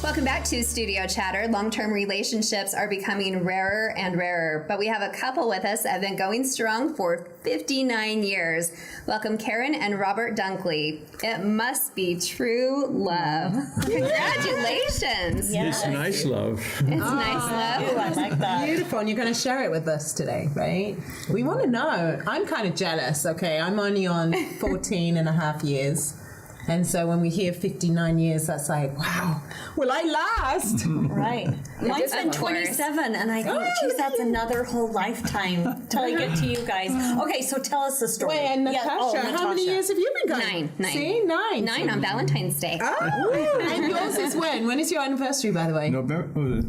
Welcome back to Studio Chatter. Long-term relationships are becoming rarer and rarer, but we have a couple with us that have been going strong for 59 years. Welcome Karen and Robert Dunkley. It must be true love. Congratulations. Yes. It's nice love. It's nice love. Ooh, I like that. Beautiful, and you're going to share it with us today, right? We want to know. I'm kind of jealous, okay? I'm only on 14 and a half years. And so when we hear 59 years, that's like, wow, will I last? Right. Mine's been 27, and I think, geez, that's another whole lifetime till I get to you guys. Okay, so tell us the story. Wait, and Natasha, how many years have you been going? Nine. See, nine. 9 on Valentine's Day. Oh, and yours is when? When is your anniversary, by the way? November.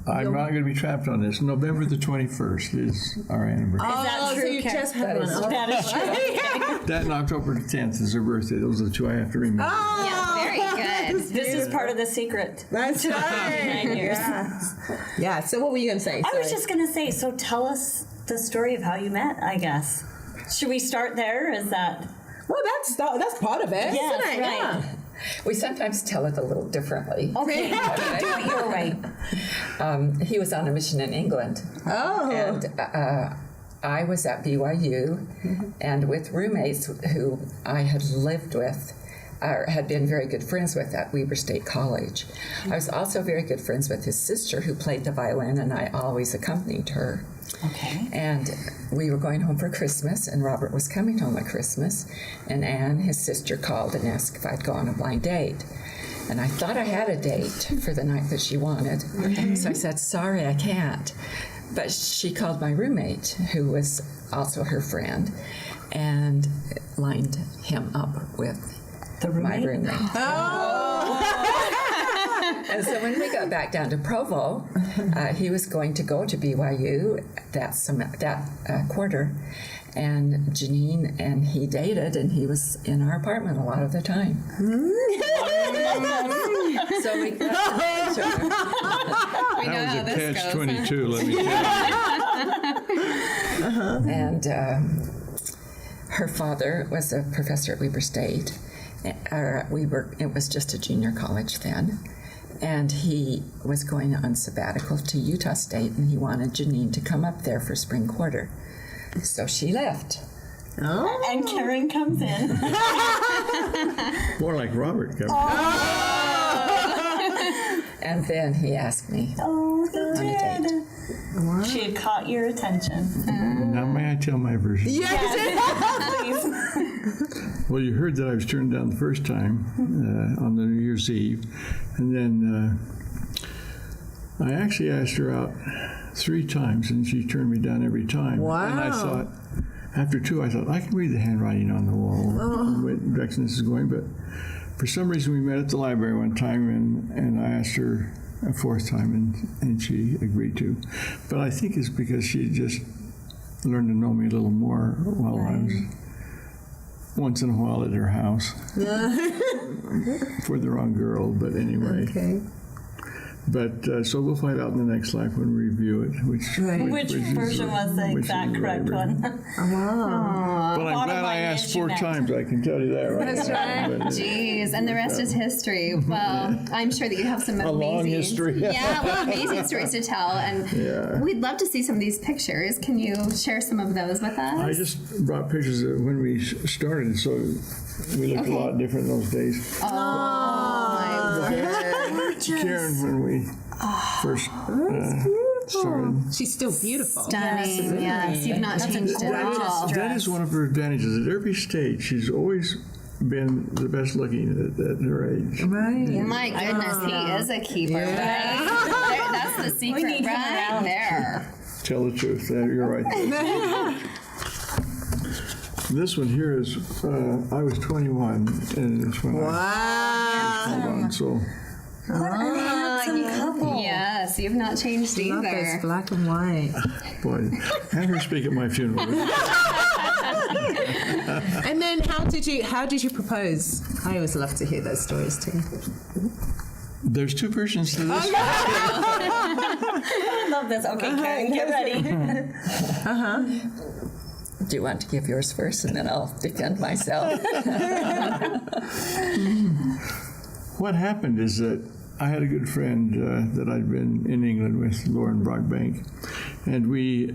I'm not going to be trapped on this. November the 21st is our anniversary. Is that true, so you Karen? just had one. That is true. That and October the 10th is her birthday. Those are the two I have to remember. Yeah, very good. This is part of the secret. That's right. 9 years. Yeah, so what were you going to say? I was just going to say, so tell us the story of how you met, I guess. Should we start there? Is that... Well, that's part of it, Yes, isn't it? right. Yeah. We sometimes tell it a little differently. Okay, do it your way. He was on a mission in England. Oh. And I was at BYU and with roommates who I had lived with, or had been very good friends with at Weber State College. I was also very good friends with his sister who played the violin, and I always accompanied her. Okay. And we were going home for Christmas, and Robert was coming home at Christmas, and Anne, his sister, called and asked if I'd go on a blind date. And I thought I had a date for the night that she wanted, so I said, sorry, I can't. But she called my roommate, who was also her friend, and lined him up with my roommate. And so when we got back down to Provo, he was going to go to BYU that quarter, and Janine and he dated, and he was in our apartment a lot of the time. So we got to know each other. That was a catch-22, let me tell you. And her father was a professor at Weber State. It was just a junior college then. And he was going on sabbatical to Utah State, and he wanted Janine to come up there for spring quarter. So she left. Oh. And Karen comes in. More like Robert. And then he asked me Oh, he on a date. did. Wow. She had caught your attention. Now, may I tell my version? Yes. Well, you heard that I was turned down the first time on the New Year's Eve. And then I actually asked her out 3 times, and she turned me down every time. Wow. And I thought, after 2, I thought, I can read the handwriting on the wall, what direction this is going. But for some reason, we met at the library one time, and I asked her a 4th time, and she agreed to. But I think it's because she just learned to know me a little more while I was once in a while at her house for the wrong girl, but anyway. Okay. But so we'll find out in the next life when we review it. Which version was the exact correct one? But I'm glad I asked 4 times, I can tell you that right That's now. right. But, Jeez, and the rest is history. Well, I'm sure that you have some amazing... long history. amazing stories to tell. And we'd love to see some of these pictures. Can you share some of those with us? I just brought pictures of when we started, so we looked a lot different those days. Oh, my word. Karen, when we first started. She's still beautiful. Stunning, yes. You've not changed at all. That is one of her advantages. At every stage, she's always been the best looking at her age. Right. My goodness, he is a keeper, right? That's the secret right there. Tell the truth. You're right. This one here is, I was 21, and it's when I was 21, so... What a handsome couple. Yes, you've not changed Love either. those black and white. Boy, have her speak at my funeral. And then how did you propose? I always love to hear those stories too. There's 2 versions to this. I love this. Okay, Karen, get ready. Do you want to give yours first, and then I'll defend myself? What happened is that I had a good friend that I'd been in England with, Lauren Brockbank, and we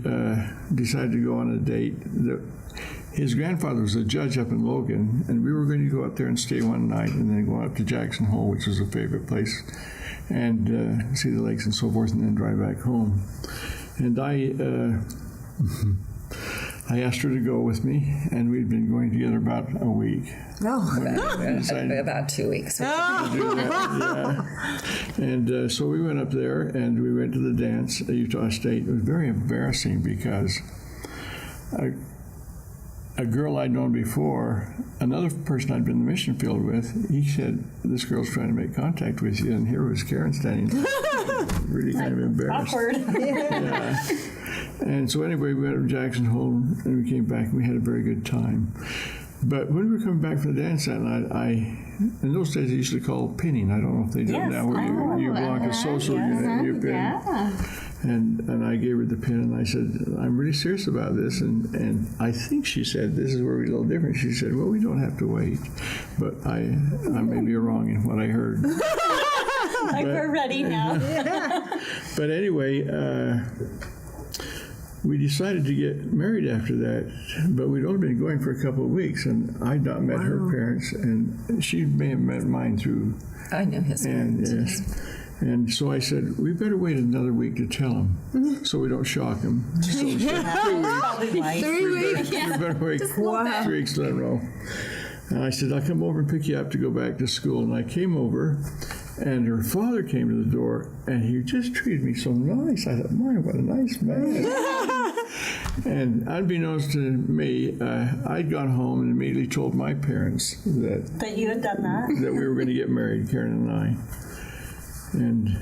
decided to go on a date. His grandfather was a judge up in Logan, and we were going to go up there and stay one night and then go up to Jackson Hole, which was a favorite place, and see the lakes and so forth, and then drive back home. And I asked her to go with me, and we'd been going together about a week. About 2 weeks. And so we went up there, and we went to the dance at Utah State. It was very embarrassing because a girl I'd known before, another person I'd been in the mission field with, he said, "This girl's trying to make contact with you," and here was Karen standing, really kind of embarrassed. Awkward. Yeah. And so anyway, we went to Jackson Hole, and we came back, and we had a very good time. But when we were coming back from the dance that night, in those days they used to call pinning. I don't know if they do it now, where you belong to a social unit and you pin. Yeah. And I gave her the pin, and I said, "I'm really serious about this." And I think she said, "This is where we're a little different." She said, "Well, we don't have to wait." But I may be wrong in what I heard. We're ready now. But anyway, we decided to get married after that, but we'd only been going for a couple of weeks, and I'd not met her parents, and she may have met mine through. I knew his parents. Yes. And so I said, "We better wait another week to tell him, so we don't shock him." So we said, 2 weeks. 3 weeks. We better wait 3 weeks in a row. And I said, "I'll come over and pick you up to go back to school." And I came over, and her father came to the door, and he just treated me so nice. I thought, "My, what a nice man." And unbeknownst to me, I'd gone home and immediately told my parents That you had done that? that we were going to get married, Karen and I. And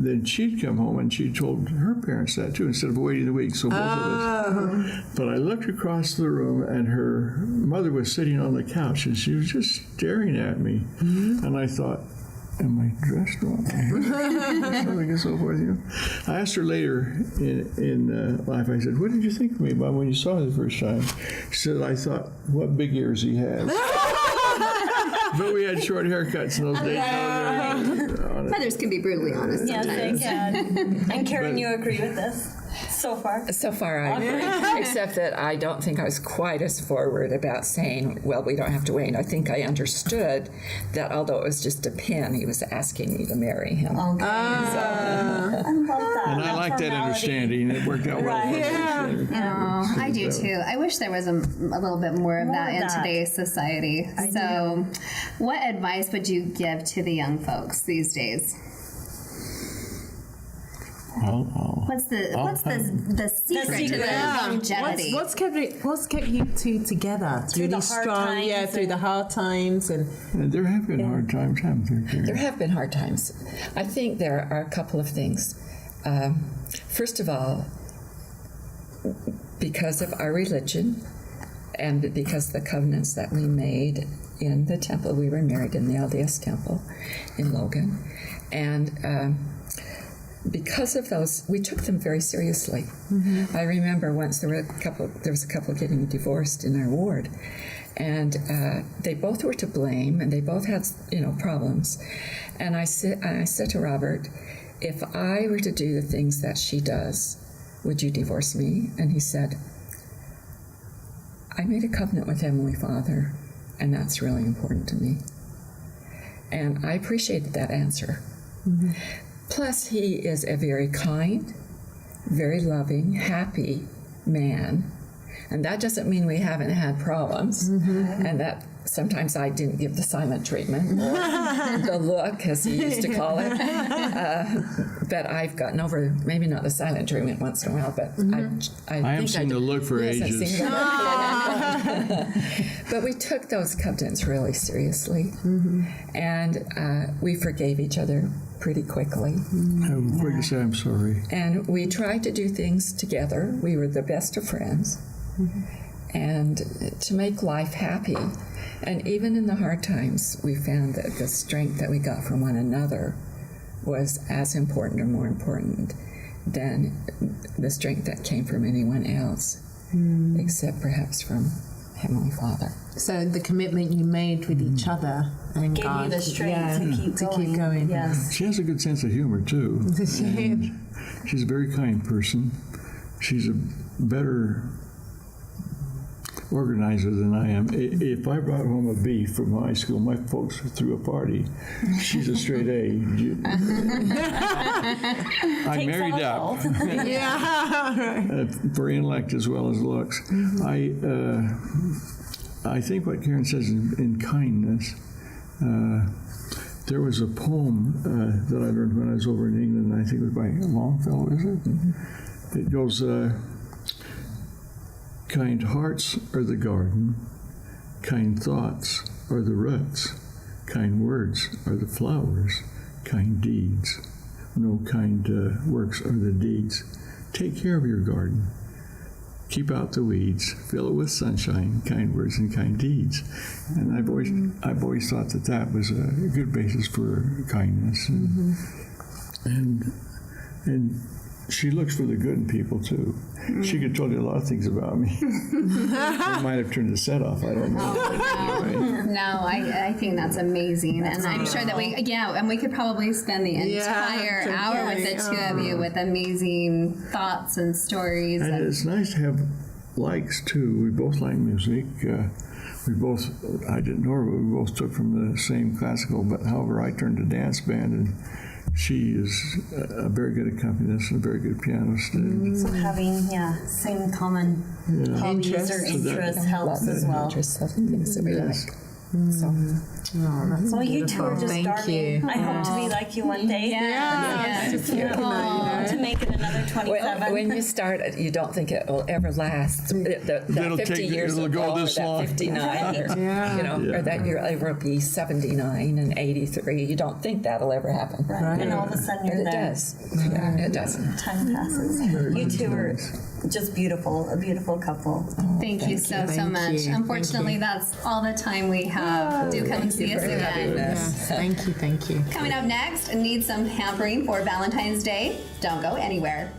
then she'd come home and she told her parents that too, instead of waiting the week. So both of us. But I looked across the room, and her mother was sitting on the couch, and she was just staring at me. And I thought, "Am I dressed wrong?" Something and so forth, you know. I asked her later in life, I said, "What did you think of me, Mom, when you saw me the first time?" She said, "I thought, what big ears he has." But we had short haircuts in those days. Mothers can be brutally honest Yes, sometimes. they can. And Karen, you agree with this so far? So far, I agree, except that I don't think I was quite as forward about saying, "Well, we don't have to wait." I think I understood that although it was just a pin, he was asking me to marry him. Okay. I love that. And I like that formality. understanding. It worked out well. Right. Oh, I do too. I wish there was a little bit more of that in today's society. So, what advice would you give to the young folks these days? What's the secret to the longevity? What's kept you two together? Through the Really hard strong, times through the hard times, and There have been hard times, haven't there, Karen? There have been hard times. I think there are a couple of things. First of all, because of our religion and because the covenants that we made in the temple, we were married in the LDS temple in Logan. And because of those, we took them very seriously. I remember once there was a couple getting divorced in our ward, and they both were to blame, and they both had problems. And I said to Robert, "If I were to do the things that she does, would you divorce me?" And he said, "I made a covenant with Heavenly Father, and that's really important to me." And I appreciated that answer. Plus, he is a very kind, very loving, happy man. And that doesn't mean we haven't had problems. And that sometimes I didn't give the silent treatment, or the look, as he used to call it. But I've gotten over, maybe not the silent treatment once in a while, but I haven't seen the look for ages. But we took those covenants really seriously. And we forgave each other pretty quickly. I'm quick to say I'm sorry. And we tried to do things together. We were the best of friends. And to make life happy. And even in the hard times, we found that the strength that we got from one another was as important or more important than the strength that came from anyone else, except perhaps from Heavenly Father. So the commitment you made with each other and Gave God, you the strength to keep going. going. Yes. She has a good sense of humor too. And she's a very kind person. She's a better organizer than I am. If I brought home a B from high school, my folks threw a party. She's a straight A. I married up. For intellect as well as looks. I think what Karen says in kindness, there was a poem that I learned when I was over in England, I think it was by Longfellow, is it? Mm-hmm. It goes, kind hearts are the garden, kind thoughts are the roots, kind words are the flowers, kind deeds. No kind works are the deeds. Take care of your garden. Keep out the weeds. Fill it with sunshine, kind words, and kind deeds. And I've always thought that was a good basis for kindness. And she looks for the good in people too. She could tell you a lot of things about me. I might have turned the set off. I don't know. No, I think that's amazing, and I'm sure that we could probably spend the entire hour with the two of you with amazing thoughts and stories. And it's nice to have likes too. We both like music. I didn't know her, but we both took from the same classical. But however, I turned to dance band, and she is a very good accompanist and a very good pianist. So having same common hobbies or interests helps as well. Interests, other things that we like. So. Well, you two are just starting. I hope to be like you one day. To make it another 27. When you start, you don't think it will ever last. That 50 years it'll go this or long. that 59, or that you'll ever be 79 and 83. You don't think that'll ever happen. Right. And all of a sudden you're But it there. does. Yeah, it does. Time passes. You two are just beautiful, a beautiful couple. Thank you so much. you. Unfortunately, that's all the time we have. Do come and see us again. Thank you. Coming up next, need some pampering for Valentine's Day? Don't go anywhere.